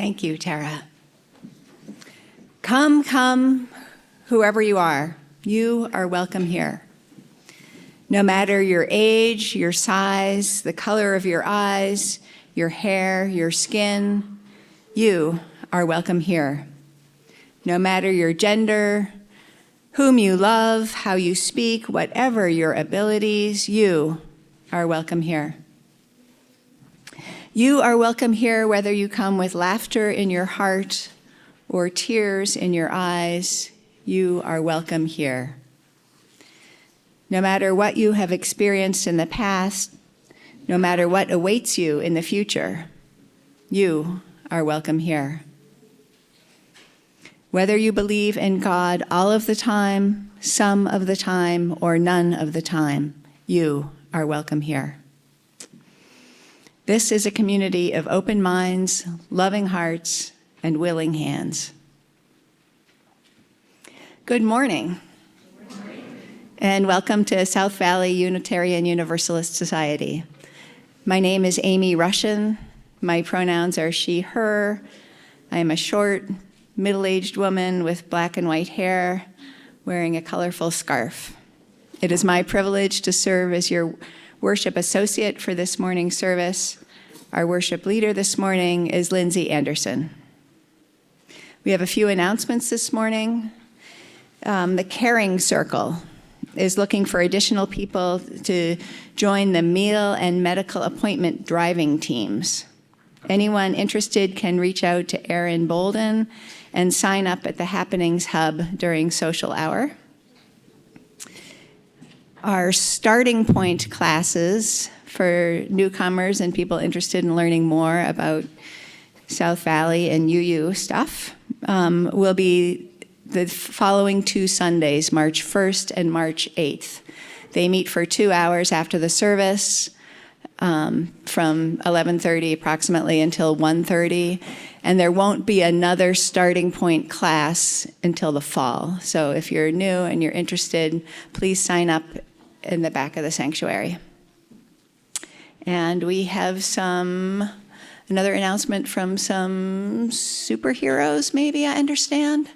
Thank you, Tara. Come, come, whoever you are welcome here. No matter your age, your size, the color of your eyes, your hair, your skin, you are welcome here. No matter your gender, whom you love, how you speak, whatever your abilities, you are welcome here. You are welcome here whether you come with laughter in your heart or tears in your eyes. You are welcome here. No matter what you have experienced in the past, no matter what awaits you in the future, you are welcome here. Whether you believe in God all of the time, some of the time, or none of the time, you are welcome here. This is a community of open minds, loving hearts, and willing hands. Good morning. Good morning. And welcome to South Valley Unitarian Universalist Society. My name is Amy Rushin. My pronouns are she, her. I am a short, middle-aged woman with black and white hair, wearing a colorful scarf. It is my privilege to serve as your worship associate for this morning's service. Our worship leader this morning is Lindsay Anderson. We have a few announcements this morning. The Caring Circle is looking for additional people to join the meal and medical appointment driving teams. Anyone interested can reach out to Erin Bolden and sign up at the Happenings Hub during social hour. Our starting point classes for newcomers and people interested in learning more about South Valley and UU stuff will be the following 2 Sundays, March 1st and March 8th. They meet for 2 hours after the service from 11:30 approximately until 1:30, and there won't be another starting point class until the fall. So if you're new and you're interested, please sign up in the back of the sanctuary. And we have another announcement from some superheroes, maybe, I understand.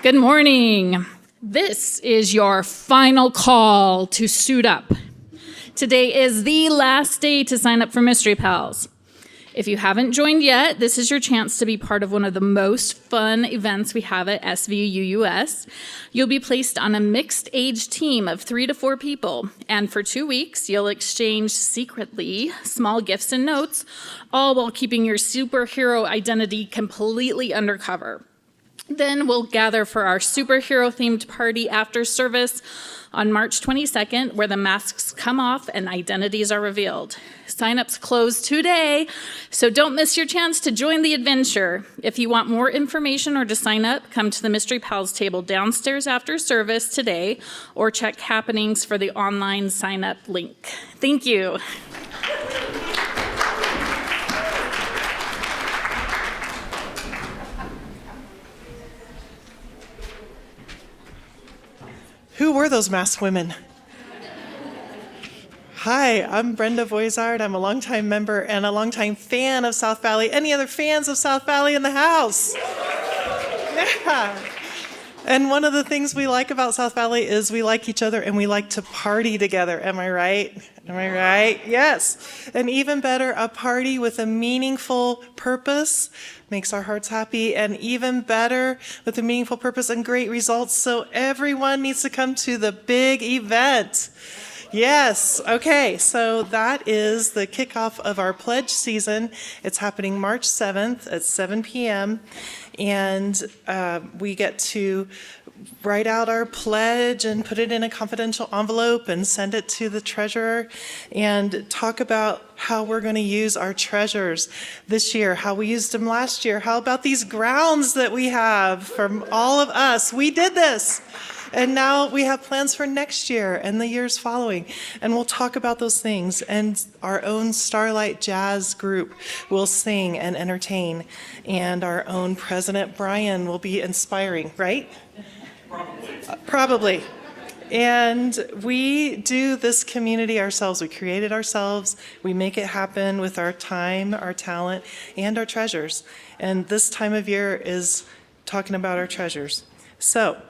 Good morning. This is your final call to suit up. Today is the last day to sign up for Mystery Pals. If you haven't joined yet, this is your chance to be part of one of the most fun events we have at SVUUS. You'll be placed on a mixed age team of 3 to 4 people, and for 2 weeks, you'll exchange secretly small gifts and notes, all while keeping your superhero identity completely undercover. Then we'll gather for our superhero-themed party after service on March 22nd, where the masks come off and identities are revealed. Sign-ups close today, so don't miss your chance to join the adventure. If you want more information or to sign up, come to the Mystery Pals table downstairs after service today, or check Happenings for the online sign-up link. Thank you. Who were those masked women? Hi, I'm Brenda Voizard. I'm a longtime member and a longtime fan of South Valley. Any other fans of South Valley in the house? Yeah. And one of the things we like about South Valley is we like each other and we like to party together. Am I right? Am I right? Yes. And even better, a party with a meaningful purpose makes our hearts happy, and even better, with a meaningful purpose and great results. So everyone needs to come to the big event. Yes. Okay. So that is the kickoff of our pledge season. It's happening March 7th at 7 p.m. And we get to write out our pledge and put it in a confidential envelope and send it to the treasurer and talk about how we're going to use our treasures this year, how we used them last year. How about these grounds that we have from all of us? We did this. And now we have plans for next year and the years following. And we'll talk about those things. And our own Starlight Jazz group will sing and entertain. And our own President Brian will be inspiring, right? Probably. And we do this community ourselves. We create it ourselves. We make it happen with our time, our talent, and our treasures. And this time of year is talking about our treasures. So,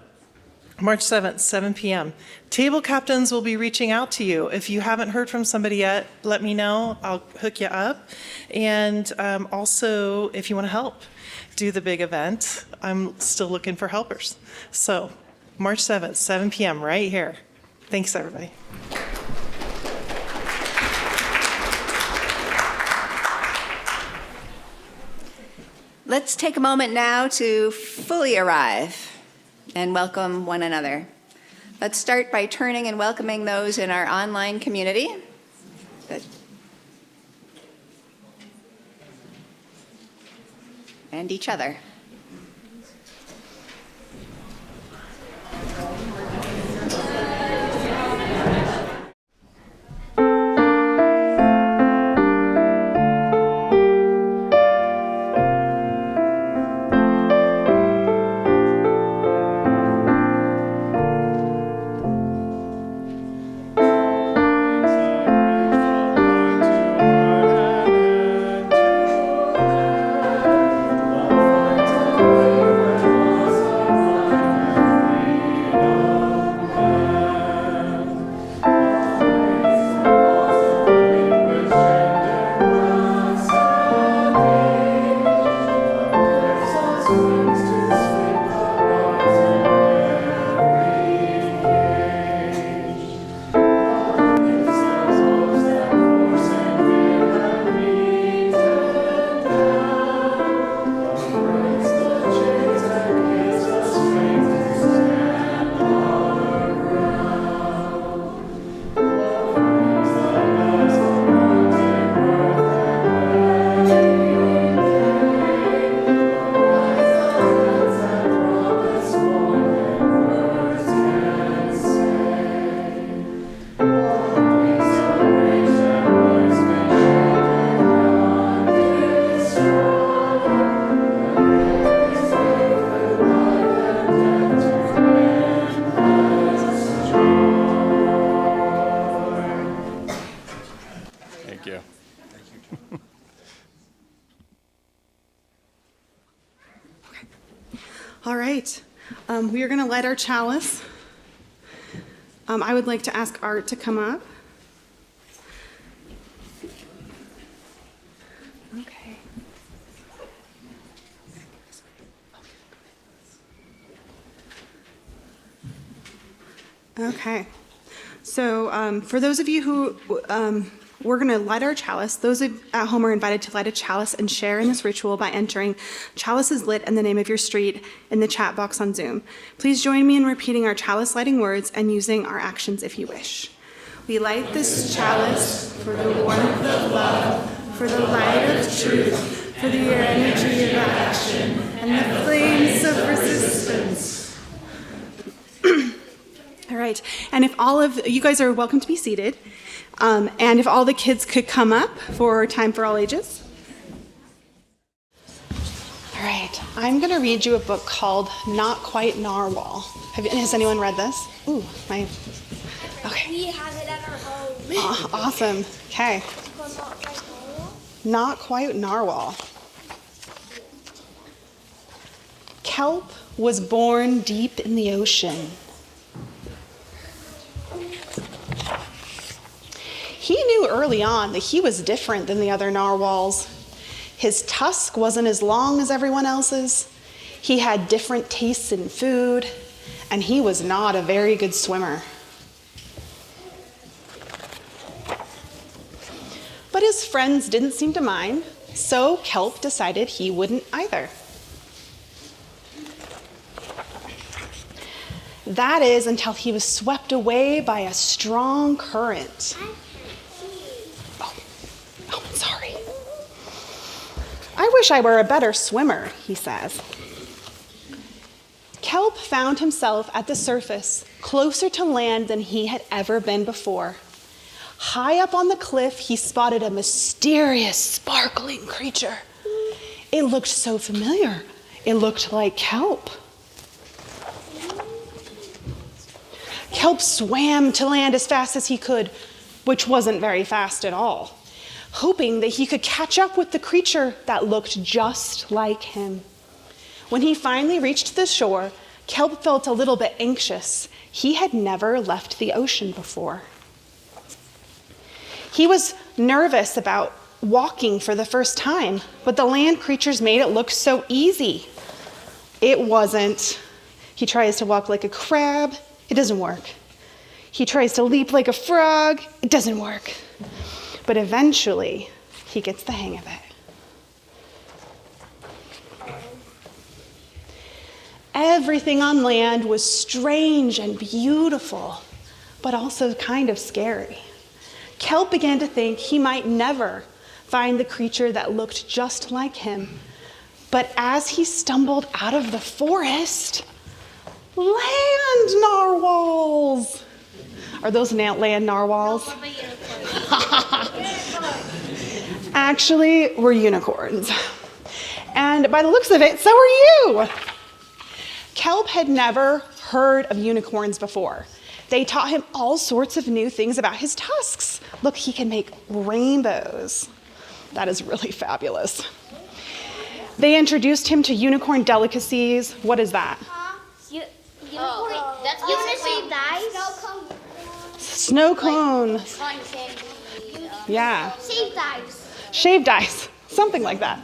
March 7th, 7 p.m. Table captains will be reaching out to you. If you haven't heard from somebody yet, let me know. I'll hook you up. And also, if you want to help do the big event, I'm still looking for helpers. So, March 7th, 7 p.m. right here. Thanks, everybody. Let's take a moment now to fully arrive and welcome one another. Let's start by turning and welcoming those in our online community. Good. And each other. All right, we are going to light our chalice. I would like to ask Art to come up. Okay. Okay. So for those of you who we're going to light our chalice. Those at home are invited to light a chalice and share in this ritual by entering "Chalice is lit" and the name of your street in the chat box on Zoom. Please join me in repeating our chalice lighting words and using our actions if you wish. We light this chalice for the warmth of love, for the light of truth, for the energy of action, and the flames of resistance. All right, and if all of you guys are welcome to be seated. And if all the kids could come up for Time for All Ages. All right, I'm going to read you a book called Not Quite Narwhal. Has anyone read this? Ooh, okay. We have it at our home. Awesome. Okay. Not Quite Narwhal. Kelp was born deep in the ocean. He knew early on that he was different than the other narwhals. His tusk wasn't as long as everyone else's. He had different tastes in food, and he was not a very good swimmer. But his friends didn't seem to mind, so Kelp decided he wouldn't either. That is until he was swept away by a strong current. Oh, I'm sorry. I wish I were a better swimmer, he says. Kelp found himself at the surface, closer to land than he had ever been before. High up on the cliff, he spotted a mysterious, sparkling creature. It looked so familiar. It looked like kelp. Kelp swam to land as fast as he could, which wasn't very fast at all, hoping that he could catch up with the creature that looked just like him. When he finally reached the shore, Kelp felt a little bit anxious. He had never left the ocean before. He was nervous about walking for the first time, but the land creatures made it look so easy. It wasn't. He tries to walk like a crab. It doesn't work. He tries to leap like a frog. It doesn't work. But eventually, he gets the hang of it. Everything on land was strange and beautiful, but also kind of scary. Kelp began to think he might never find the creature that looked just like him. But as he stumbled out of the forest, land narwhals. Are those land narwhals? Actually, we're unicorns. And by the looks of it, so are you. Kelp had never heard of unicorns before. They taught him all sorts of new things about his tusks. Look, he can make rainbows. That is really fabulous. They introduced him to unicorn delicacies. What is that? Snow cone. Yeah. Shaved ice. Something like that.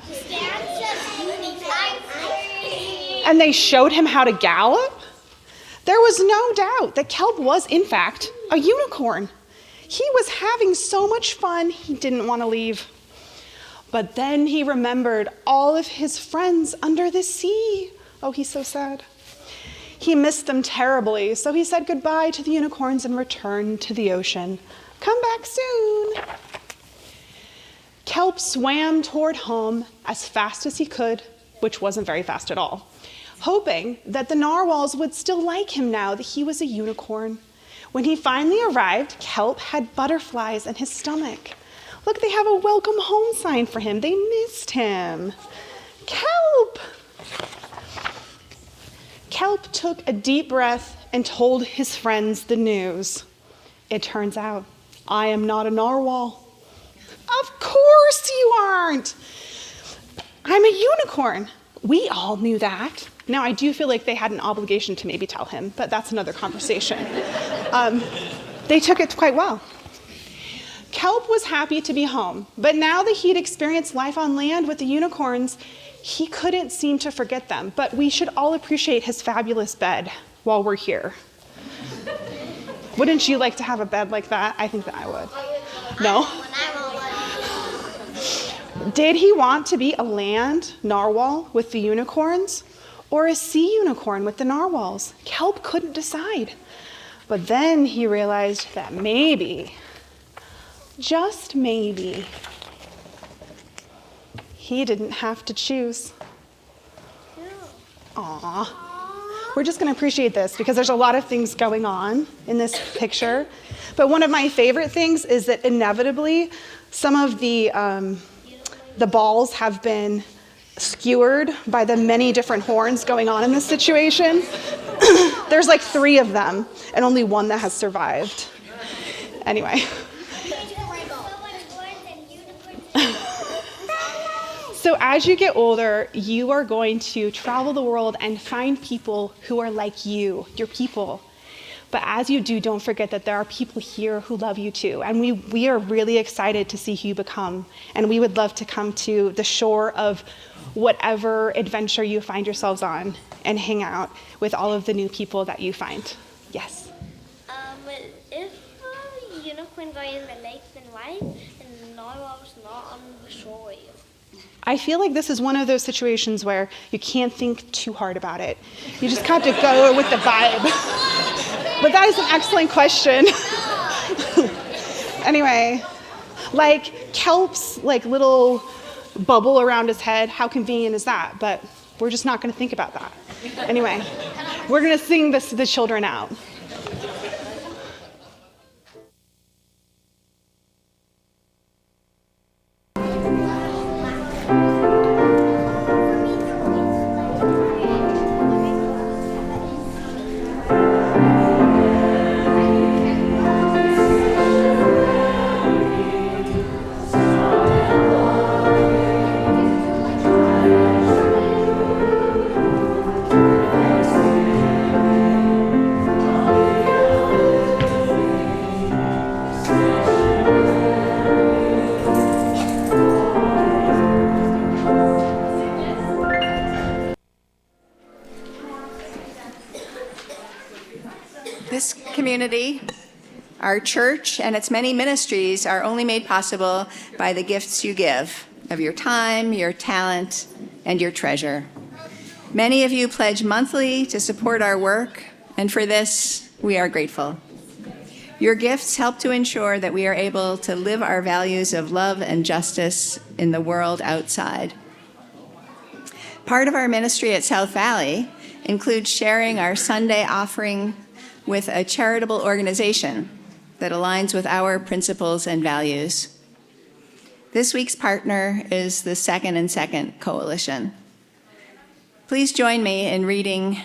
And they showed him how to gallop. There was no doubt that Kelp was, in fact, a unicorn. He was having so much fun, he didn't want to leave. But then he remembered all of his friends under the sea. Oh, he's so sad. He missed them terribly, so he said goodbye to the unicorns and returned to the ocean. Come back soon. Kelp swam toward home as fast as he could, which wasn't very fast at all, hoping that the narwhals would still like him now that he was a unicorn. When he finally arrived, Kelp had butterflies in his stomach. Look, they have a welcome home sign for him. They missed him. Kelp! Kelp took a deep breath and told his friends the news. It turns out, I am not a narwhal. Of course you aren't. I'm a unicorn. We all knew that. Now, I do feel like they had an obligation to maybe tell him, but that's another conversation. They took it quite well. Kelp was happy to be home, but now that he'd experienced life on land with the unicorns, he couldn't seem to forget them. But we should all appreciate his fabulous bed while we're here. Wouldn't you like to have a bed like that? I think that I would. No? Did he want to be a land narwhal with the unicorns or a sea unicorn with the narwhals? Kelp couldn't decide. But then he realized that maybe, just maybe, he didn't have to choose. Aww. We're just going to appreciate this because there's a lot of things going on in this picture. But one of my favorite things is that inevitably some of the balls have been skewered by the many different horns going on in this situation. There's like 3 of them and only one that has survived. Anyway. So as you get older, you are going to travel the world and find people who are like you, your people. But as you do, don't forget that there are people here who love you too. And we are really excited to see who you become. And we would love to come to the shore of whatever adventure you find yourselves on and hang out with all of the new people that you find. Yes? If a unicorn got in the lake, then why and the narwhal was not on the shore? I feel like this is one of those situations where you can't think too hard about it. You just have to go with the vibe. But that is an excellent question. Anyway, like Kelp's like little bubble around his head, how convenient is that? But we're just not going to think about that. Anyway, we're going to sing this to the children out. This community, our church, and its many ministries are only made possible by the gifts you give of your time, your talent, and your treasure. Many of you pledge monthly to support our work, and for this, we are grateful. Your gifts help to ensure that we are able to live our values of love and justice in the world outside. Part of our ministry at South Valley includes sharing our Sunday offering with a charitable organization that aligns with our principles and values. This week's partner is the Second and Second Coalition. Please join me in reading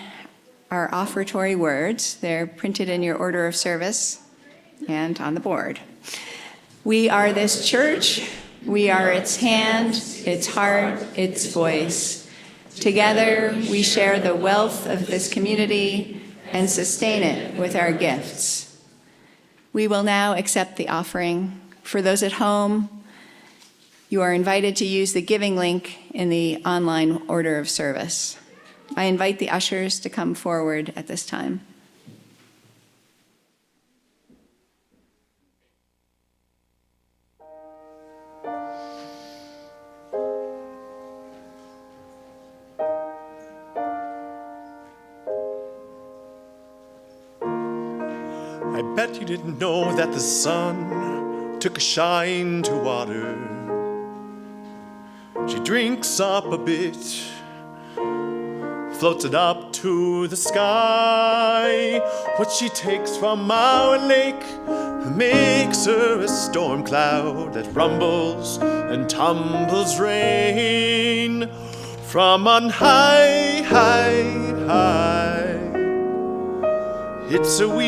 our offertory words. They're printed in your order of service and on the board. We are this church. We are its hand, its heart, its voice. Together, we share the wealth of this community and sustain it with our gifts. We will now accept the offering. For those at home, you are invited to use the giving link in the online order of service. I invite the ushers to come forward at this time. I bet you didn't know that the sun took a shine to water. She drinks up a bit, floats it up to the sky. What she takes from our lake makes her a storm cloud that rumbles and tumbles rain from on high, high, high. It's a wheel,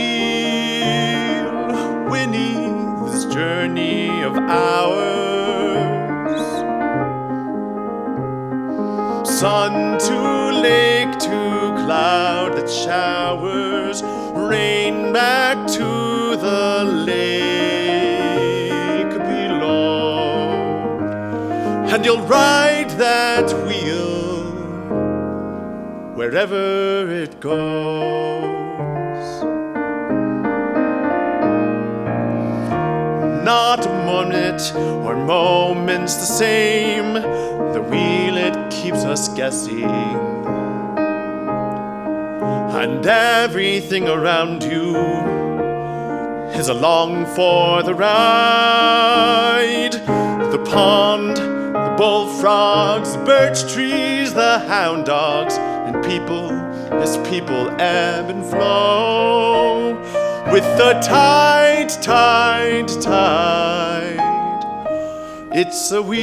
Winnie, this journey of ours. Sun to lake to cloud that showers rain back to the lake below. And you'll ride that wheel wherever it goes. Not a minute or moments the same. The wheel, it keeps us guessing. And everything around you is along for the ride. The pond, the bullfrogs, the birch trees, the hound dogs, and people as people ebb and flow. With the tide, tide, tide. It's a wheel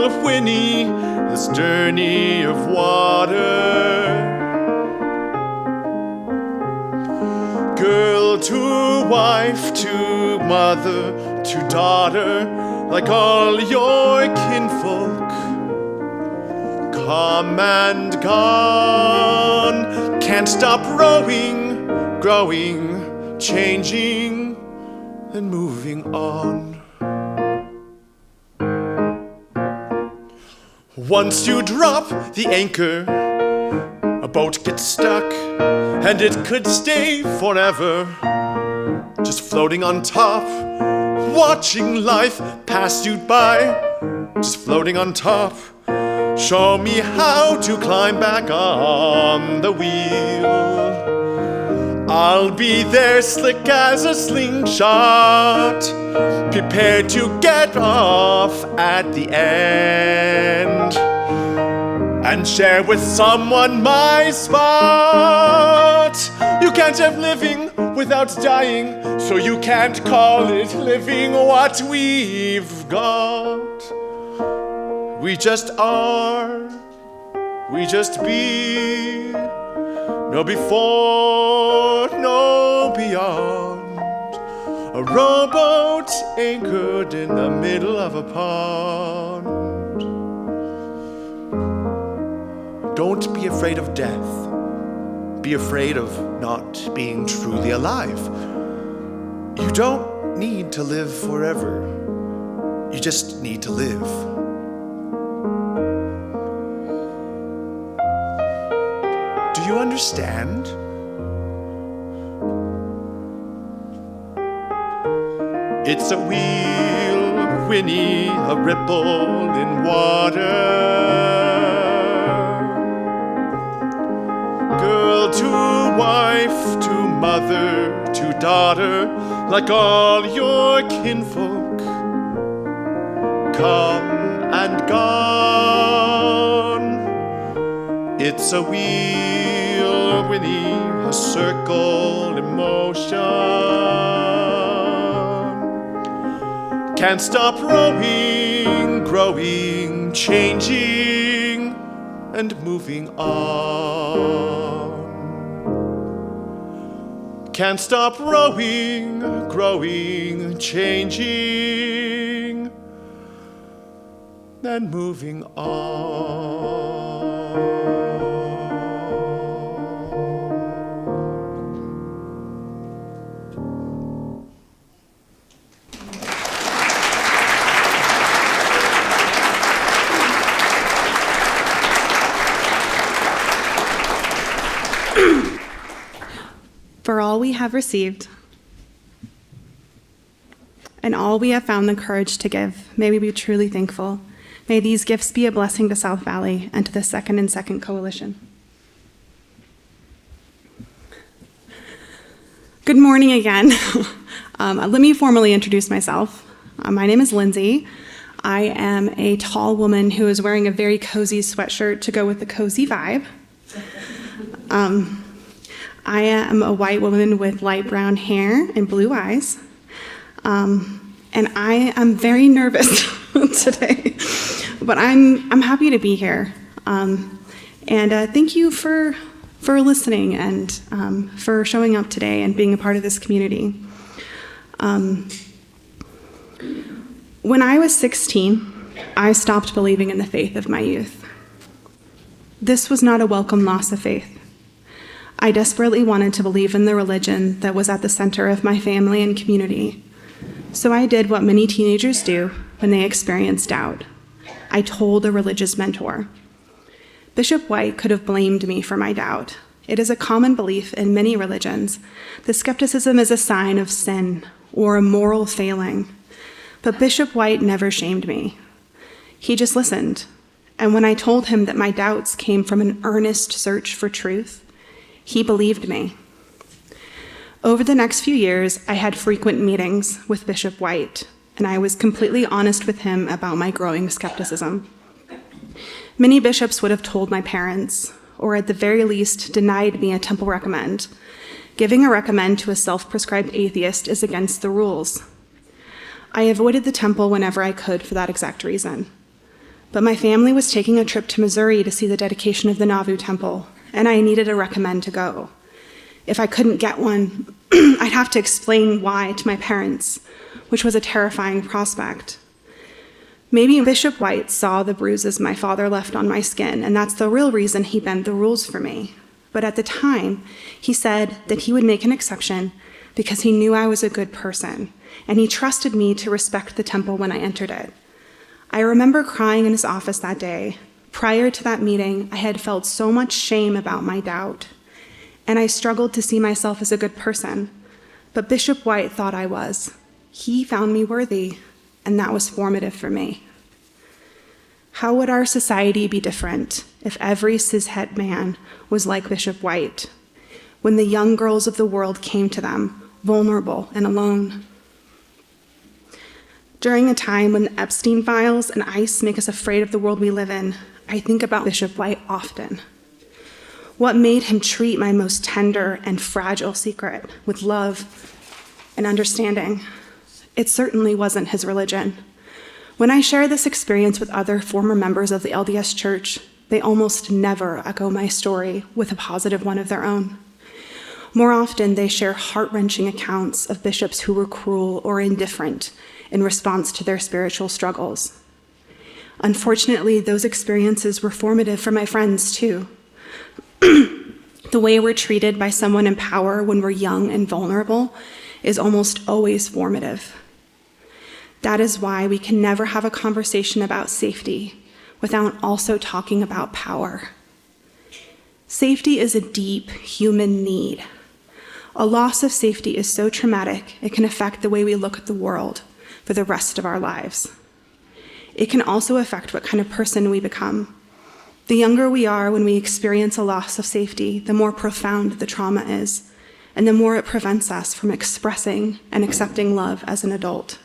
of Winnie, this journey of water. Girl to wife, to mother, to daughter, like all your kinfolk. Come and gone, can't stop rowing, growing, changing, and moving on. Once you drop the anchor, a boat gets stuck, and it could stay forever, just floating on top, watching life pass you by, just floating on top. Show me how to climb back on the wheel. I'll be there slick as a slingshot, prepared to get off at the end. and share with someone my spot. You can't have living without dying, so you can't call it living what we've got. We just are, we just be, no before, no beyond. A rowboat anchored in the middle of a pond. Don't be afraid of death. Be afraid of not being truly alive. You don't need to live forever. You just need to live. Do you understand? It's a wheel, whinny, a ripple in water. Girl to wife, to mother, to daughter, like all your kinfolk, come and gone. It's a wheel, whinny, a circle in motion. Can't stop rowing, growing, changing, and moving on. Can't stop rowing, growing, changing, and moving on. For all we have received, and all we have found the courage to give, may we be truly thankful. May these gifts be a blessing to South Valley and to the Second and Second Coalition. Good morning again. Let me formally introduce myself. My name is Lindsay. I am a tall woman who is wearing a very cozy sweatshirt to go with the cozy vibe. I am a white woman with light brown hair and blue eyes. And I am very nervous today, but I'm happy to be here. And thank you for listening and for showing up today and being a part of this community. When I was 16, I stopped believing in the faith of my youth. This was not a welcome loss of faith. I desperately wanted to believe in the religion that was at the center of my family and community. So I did what many teenagers do when they experience doubt. I told a religious mentor. Bishop White could have blamed me for my doubt. It is a common belief in many religions that skepticism is a sign of sin or a moral failing. But Bishop White never shamed me. He just listened. And when I told him that my doubts came from an earnest search for truth, he believed me. Over the next few years, I had frequent meetings with Bishop White, and I was completely honest with him about my growing skepticism. Many bishops would have told my parents, or at the very least, denied me a temple recommend. Giving a recommend to a self-prescribed atheist is against the rules. I avoided the temple whenever I could for that exact reason. But my family was taking a trip to Missouri to see the dedication of the Nauvoo Temple, and I needed a recommend to go. If I couldn't get one, I'd have to explain why to my parents, which was a terrifying prospect. Maybe Bishop White saw the bruises my father left on my skin, and that's the real reason he bent the rules for me. But at the time, he said that he would make an exception because he knew I was a good person, and he trusted me to respect the temple when I entered it. I remember crying in his office that day. Prior to that meeting, I had felt so much shame about my doubt, and I struggled to see myself as a good person. But Bishop White thought I was. He found me worthy, and that was formative for me. How would our society be different if every cishet man was like Bishop White, when the young girls of the world came to them, vulnerable and alone? During a time when the Epstein files and ICE make us afraid of the world we live in, I think about Bishop White often. What made him treat my most tender and fragile secret with love and understanding? It certainly wasn't his religion. When I share this experience with other former members of the LDS Church, they almost never echo my story with a positive one of their own. More often, they share heart-wrenching accounts of bishops who were cruel or indifferent in response to their spiritual struggles. Unfortunately, those experiences were formative for my friends, too. The way we're treated by someone in power when we're young and vulnerable is almost always formative. That is why we can never have a conversation about safety without also talking about power. Safety is a deep human need. A loss of safety is so traumatic, it can affect the way we look at the world for the rest of our lives. It can also affect what kind of person we become. The younger we are when we experience a loss of safety, the more profound the trauma is, and the more it prevents us from expressing and accepting love as an adult.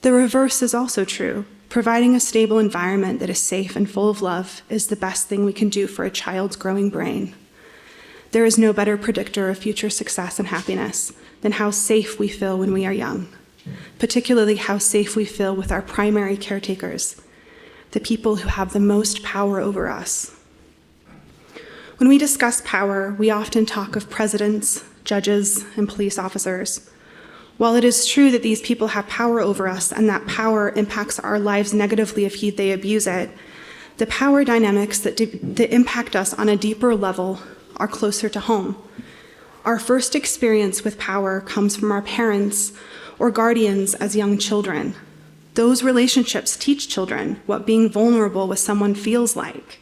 The reverse is also true. Providing a stable environment that is safe and full of love is the best thing we can do for a child's growing brain. There is no better predictor of future success and happiness than how safe we feel when we are young, particularly how safe we feel with our primary caretakers, the people who have the most power over us. When we discuss power, we often talk of presidents, judges, and police officers. While it is true that these people have power over us and that power impacts our lives negatively if they abuse it, the power dynamics that impact us on a deeper level are closer to home. Our first experience with power comes from our parents or guardians as young children. Those relationships teach children what being vulnerable with someone feels like.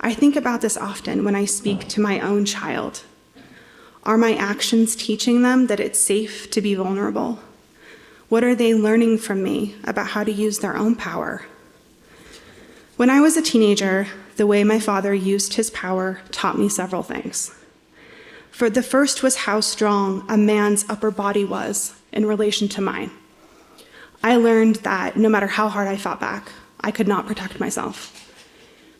I think about this often when I speak to my own child. Are my actions teaching them that it's safe to be vulnerable? What are they learning from me about how to use their own power? When I was a teenager, the way my father used his power taught me several things. For the first was how strong a man's upper body was in relation to mine. I learned that no matter how hard I fought back, I could not protect myself.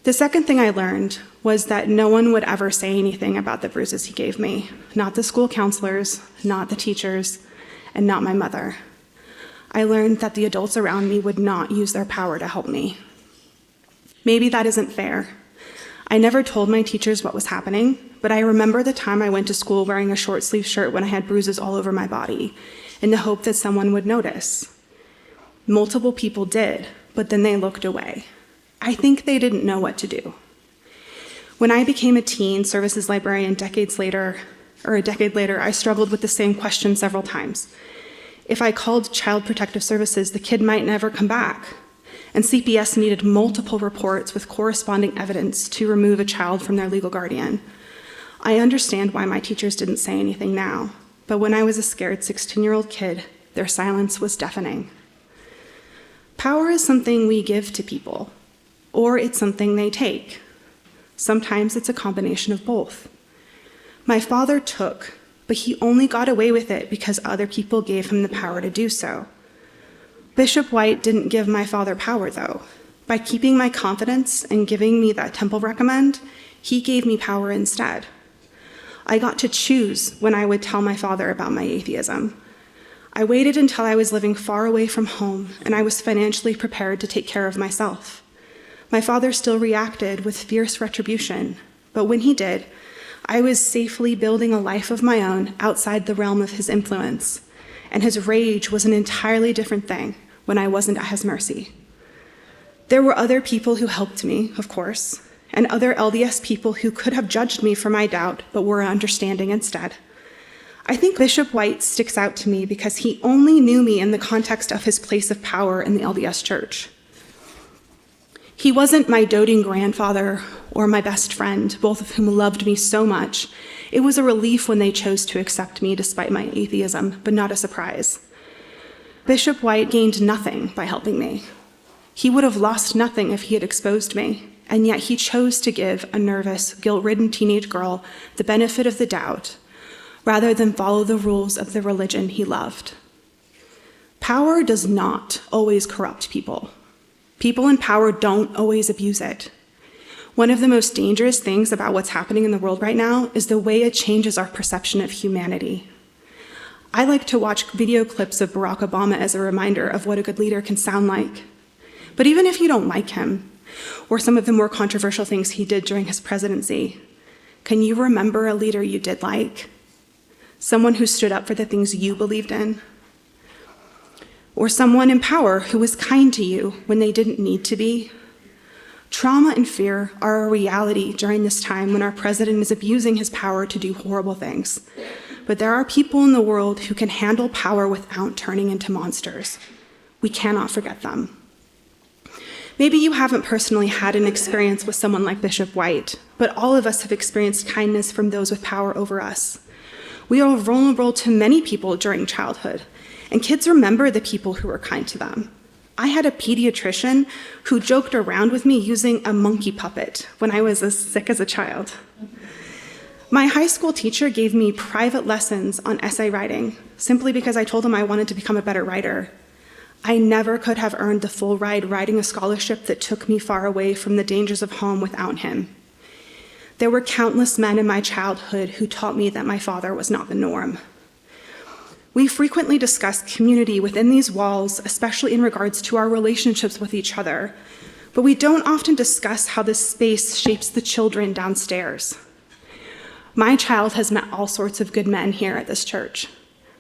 The second thing I learned was that no one would ever say anything about the bruises he gave me, not the school counselors, not the teachers, and not my mother. I learned that the adults around me would not use their power to help me. Maybe that isn't fair. I never told my teachers what was happening, but I remember the time I went to school wearing a short-sleeved shirt when I had bruises all over my body, in the hope that someone would notice. Multiple people did, but then they looked away. I think they didn't know what to do. When I became a teen services librarian a decade later, I struggled with the same question several times. If I called Child Protective Services, the kid might never come back. And CPS needed multiple reports with corresponding evidence to remove a child from their legal guardian. I understand why my teachers didn't say anything now, but when I was a scared 16-year-old kid, their silence was deafening. Power is something we give to people, or it's something they take. Sometimes it's a combination of both. My father took, but he only got away with it because other people gave him the power to do so. Bishop White didn't give my father power, though. By keeping my confidence and giving me that temple recommend, he gave me power instead. I got to choose when I would tell my father about my atheism. I waited until I was living far away from home and I was financially prepared to take care of myself. My father still reacted with fierce retribution, but when he did, I was safely building a life of my own outside the realm of his influence, and his rage was an entirely different thing when I wasn't at his mercy. There were other people who helped me, of course, and other LDS people who could have judged me for my doubt, but were understanding instead. I think Bishop White sticks out to me because he only knew me in the context of his place of power in the LDS Church. He wasn't my doting grandfather or my best friend, both of whom loved me so much. It was a relief when they chose to accept me despite my atheism, but not a surprise. Bishop White gained nothing by helping me. He would have lost nothing if he had exposed me, and yet he chose to give a nervous, guilt-ridden teenage girl the benefit of the doubt, rather than follow the rules of the religion he loved. Power does not always corrupt people. People in power don't always abuse it. One of the most dangerous things about what's happening in the world right now is the way it changes our perception of humanity. I like to watch video clips of Barack Obama as a reminder of what a good leader can sound like. But even if you don't like him, or some of the more controversial things he did during his presidency, can you remember a leader you did like? Someone who stood up for the things you believed in? Or someone in power who was kind to you when they didn't need to be? Trauma and fear are a reality during this time when our president is abusing his power to do horrible things. But there are people in the world who can handle power without turning into monsters. We cannot forget them. Maybe you haven't personally had an experience with someone like Bishop White, but all of us have experienced kindness from those with power over us. We are vulnerable to many people during childhood, and kids remember the people who were kind to them. I had a pediatrician who joked around with me using a monkey puppet when I was as sick as a child. My high school teacher gave me private lessons on essay writing simply because I told him I wanted to become a better writer. I never could have earned the full ride writing a scholarship that took me far away from the dangers of home without him. There were countless men in my childhood who taught me that my father was not the norm. We frequently discuss community within these walls, especially in regards to our relationships with each other, but we don't often discuss how this space shapes the children downstairs. My child has met all sorts of good men here at this church.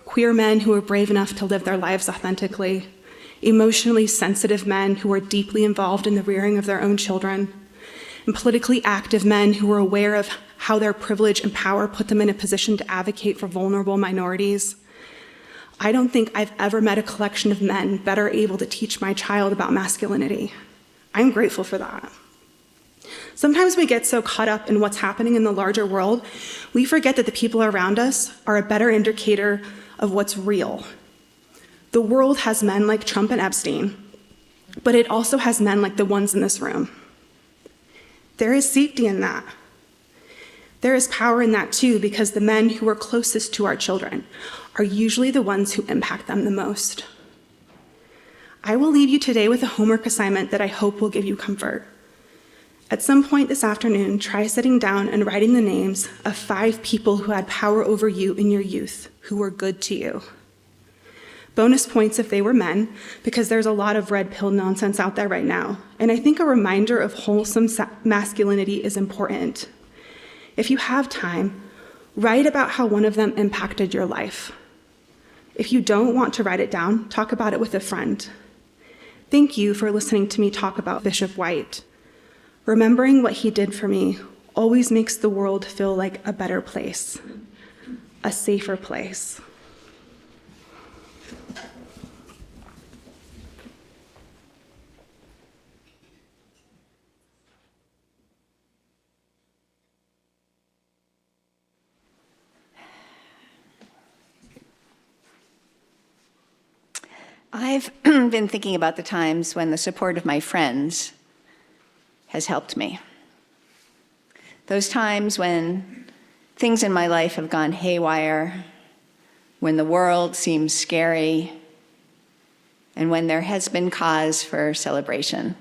Queer men who are brave enough to live their lives authentically, emotionally sensitive men who are deeply involved in the rearing of their own children, and politically active men who are aware of how their privilege and power put them in a position to advocate for vulnerable minorities. I don't think I've ever met a collection of men better able to teach my child about masculinity. I'm grateful for that. Sometimes we get so caught up in what's happening in the larger world, we forget that the people around us are a better indicator of what's real. The world has men like Trump and Epstein, but it also has men like the ones in this room. There is safety in that. There is power in that too, because the men who are closest to our children are usually the ones who impact them the most. I will leave you today with a homework assignment that I hope will give you comfort. At some point this afternoon, try sitting down and writing the names of 5 people who had power over you in your youth, who were good to you. Bonus points if they were men, because there's a lot of red pill nonsense out there right now, and I think a reminder of wholesome masculinity is important. If you have time, write about how one of them impacted your life. If you don't want to write it down, talk about it with a friend. Thank you for listening to me talk about Bishop White. Remembering what he did for me always makes the world feel like a better place, a safer place. I've been thinking about the times when the support of my friends has helped me. Those times when things in my life have gone haywire, when the world seems scary, and when there has been cause for celebration.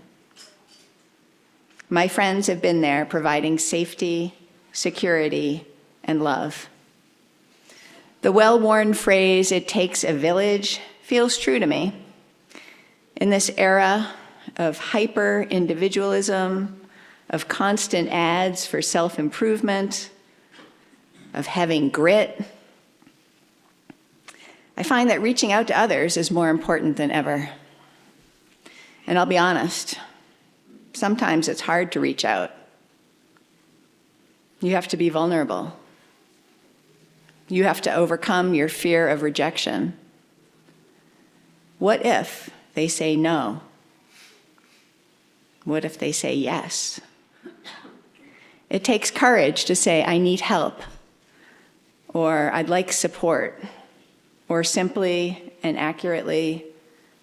My friends have been there providing safety, security, and love. The well-worn phrase, "it takes a village," feels true to me. In this era of hyper-individualism, of constant ads for self-improvement, of having grit, I find that reaching out to others is more important than ever. And I'll be honest, sometimes it's hard to reach out. You have to be vulnerable. You have to overcome your fear of rejection. What if they say no? What if they say yes? It takes courage to say, "I need help," or "I'd like support," or simply and accurately,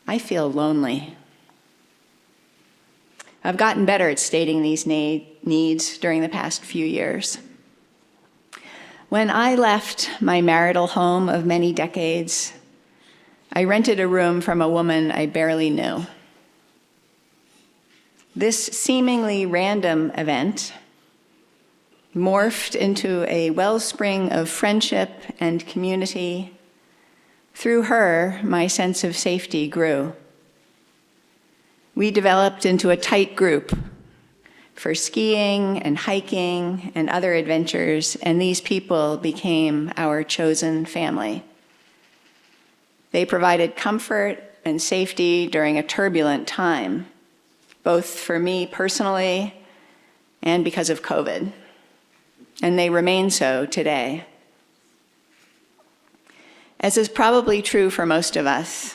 "I feel lonely." I've gotten better at stating these needs during the past few years. When I left my marital home of many decades, I rented a room from a woman I barely knew. This seemingly random event morphed into a wellspring of friendship and community. Through her, my sense of safety grew. We developed into a tight group for skiing and hiking and other adventures, and these people became our chosen family. They provided comfort and safety during a turbulent time, both for me personally and because of COVID. And they remain so today. As is probably true for most of us,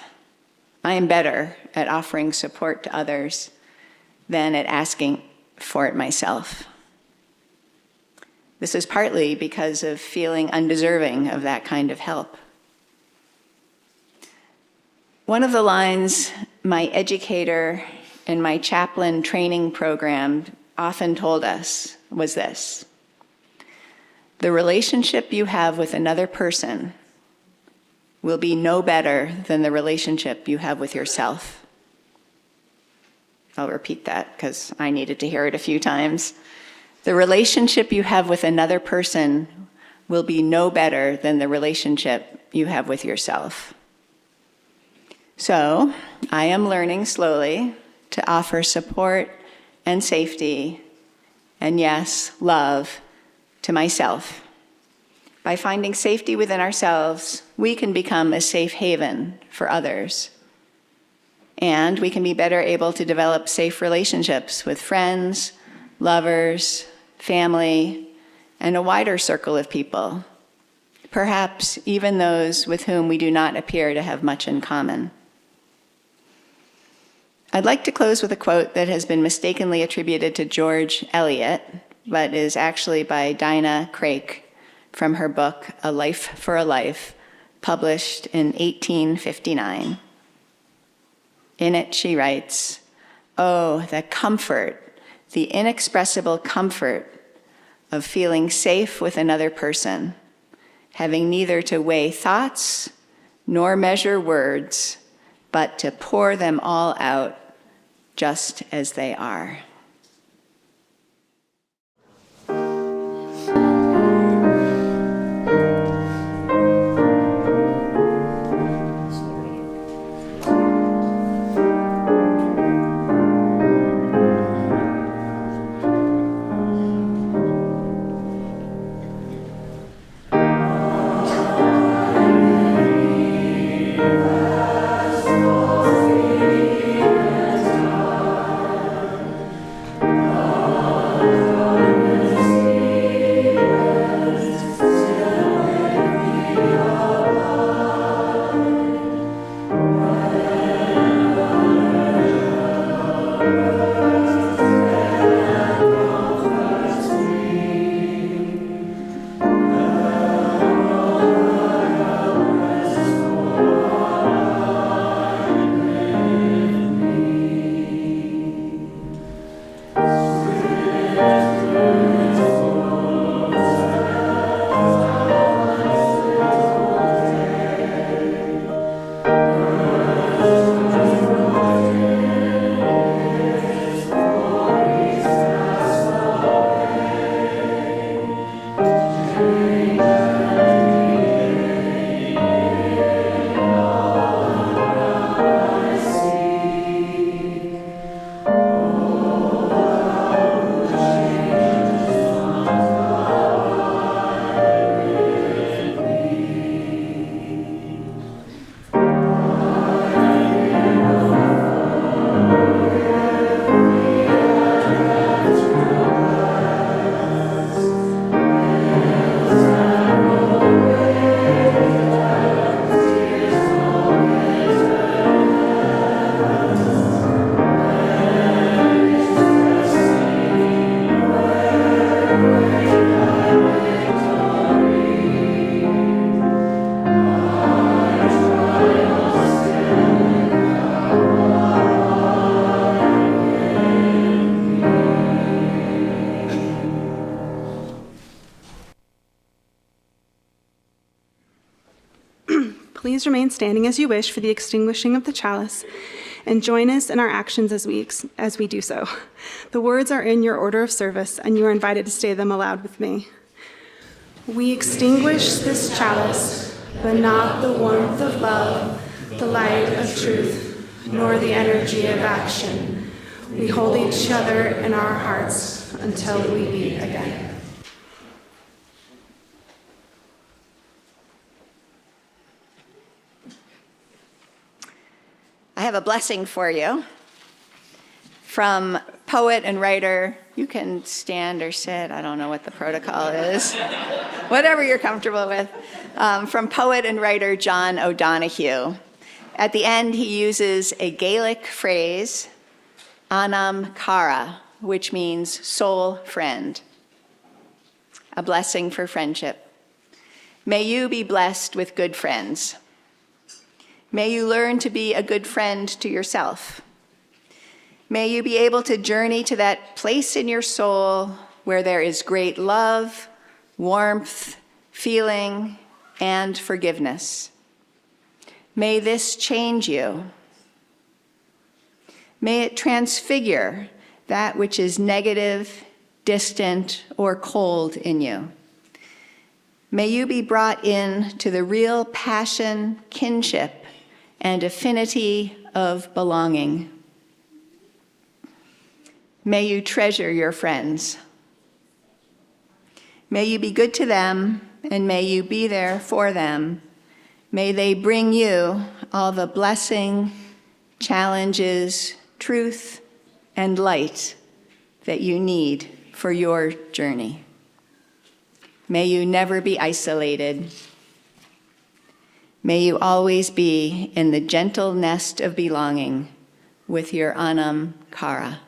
I am better at offering support to others than at asking for it myself. This is partly because of feeling undeserving of that kind of help. One of the lines my educator in my chaplain training program often told us was this: the relationship you have with another person will be no better than the relationship you have with yourself. I'll repeat that because I needed to hear it a few times. The relationship you have with another person will be no better than the relationship you have with yourself. So, I am learning slowly to offer support and safety, and yes, love, to myself. By finding safety within ourselves, we can become a safe haven for others. And we can be better able to develop safe relationships with friends, lovers, family, and a wider circle of people, perhaps even those with whom we do not appear to have much in common. I'd like to close with a quote that has been mistakenly attributed to George Eliot, but is actually by Dinah Crake from her book, A Life for a Life, published in 1859. In it, she writes, "Oh, the comfort, the inexpressible comfort of feeling safe with another person, having neither to weigh thoughts nor measure words, but to pour them all out just as they are." Please remain standing as you wish for the extinguishing of the chalice. and join us in our actions as we do so. The words are in your order of service, and you are invited to say them aloud with me. We extinguish this chalice, but not the warmth of love, the light of truth, nor the energy of action. We hold each other in our hearts until we meet again. I have a blessing for you from poet and writer. You can stand or sit. I don't know what the protocol is. Whatever you're comfortable with. From poet and writer John O'Donohue. At the end, he uses a Gaelic phrase, Anam Cara, which means soul friend. A blessing for friendship. May you be blessed with good friends. May you learn to be a good friend to yourself. May you be able to journey to that place in your soul where there is great love, warmth, feeling, and forgiveness. May this change you. May it transfigure that which is negative, distant, or cold in you. May you be brought in to the real passion, kinship, and affinity of belonging. May you treasure your friends. May you be good to them, and may you be there for them. May they bring you all the blessing, challenges, truth, and light that you need for your journey. May you never be isolated. May you always be in the gentle nest of belonging with your Anam Cara.